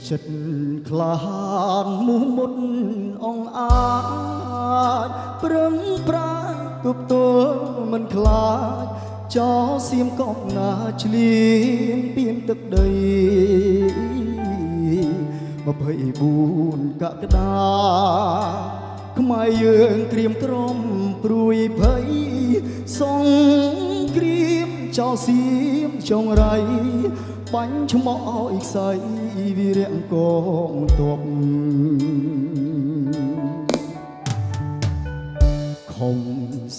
ចិត្តក្លាហានមោះមុតអងអាចប្រឹងប្រាំងទប់ទល់មិនខ្លាចចោលសៀមកប់ណាឆ្លៀងពៀនទឹកដី24កក្កដាខ្មែរយើងក្រៀមក្រំព្រួយភ័យសងគ្រាមចោលសៀមចងរៃបាញ់ឆ្មោះឲ្យខ្សែវិរៈកងទ័ពខំ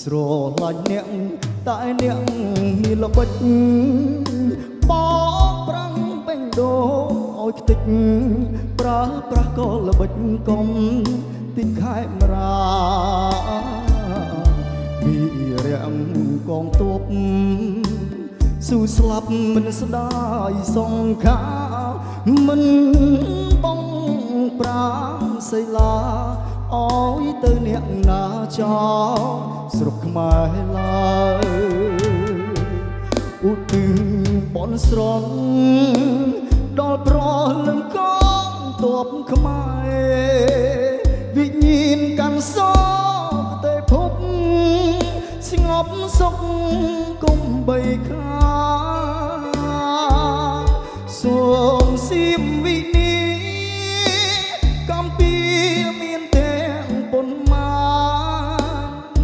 ស្រឡាញ់អ្នកតែអ្នកមានល្បិចបោកប្រាំងពេញដូងឲ្យខ្ទេចប្រើប្រាស់ក៏ល្បិចកុំតិចខែមរាវិរៈកងទ័ពស៊ូស្លាប់មិនស្ដាយសង្ខាមិនបងប្រាំសីឡាអោយទៅអ្នកណាចោស្រុកខ្មែរឡើយឧទ្ទិសបនស្រន់ដល់ប្រលឹងកងទ័ពខ្មែរវិញ្ញាណកាន់សប្រទេសភពស្ងប់សុខគុំបីខាសូមសៀមវិនីកម្ពីមានទាំងប៉ុន្មាន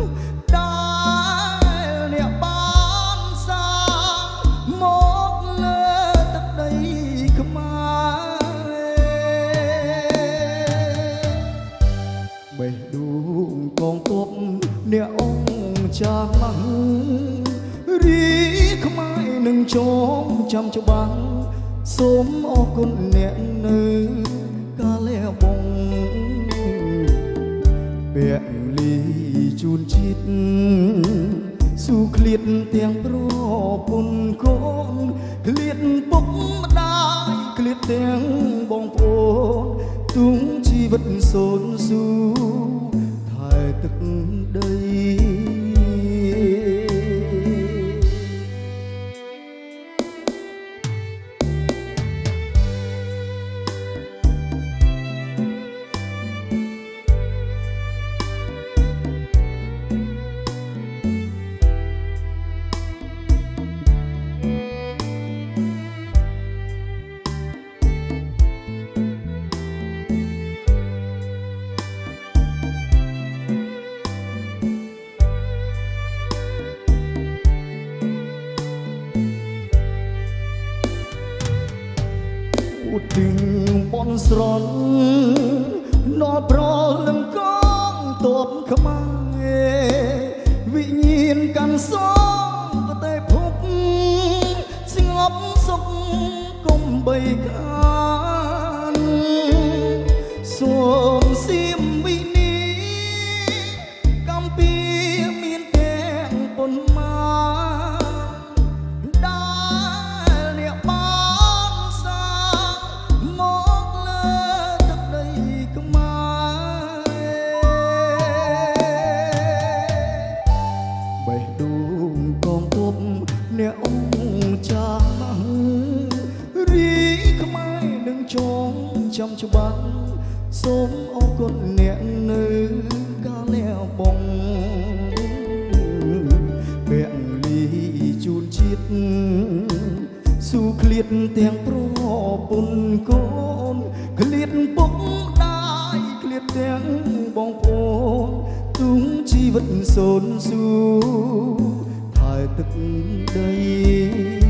ដែលអ្នកបានសាងមកលើទឹកដីខ្មែរបេះដូងកងទ័ពអ្នកអង្គចាស់ម៉ាំងរីខ្មែរនឹងចងចាំច្បាស់សូមអរគុណអ្នកនៅកាលះបងពាក់លីជូនជាតិស៊ូឃ្លាតទាំងប្រពន្ធកូនឃ្លាតពុកម្ដាយឃ្លាតទាំងបងប្អូនទុំជីវិតសូនស៊ូថែទឹកដីឧទ្ទិសបនស្រន់ដល់ប្រលឹងកងទ័ពខ្មែរវិញ្ញាណកាន់សងប្រទេសភពស្ងប់សុខគុំបីខានសូមសៀមវិនីកម្ពីមានទាំងប៉ុន្មានដែលអ្នកបានសាងមកលើទឹកដីខ្មែរបេះដូងកងទ័ពអ្នកអង្គចាស់ម៉ាំងរីខ្មែរនឹងចងចាំច្បាស់សូមអរគុណអ្នកនៅកាលះបងពាក់លីជូនជាតិស៊ូឃ្លាតទាំងប្រពន្ធកូនឃ្លាតពុកម្ដាយឃ្លាតទាំងបងប្អូនទុំជីវិតសូនស៊ូថែទឹកដី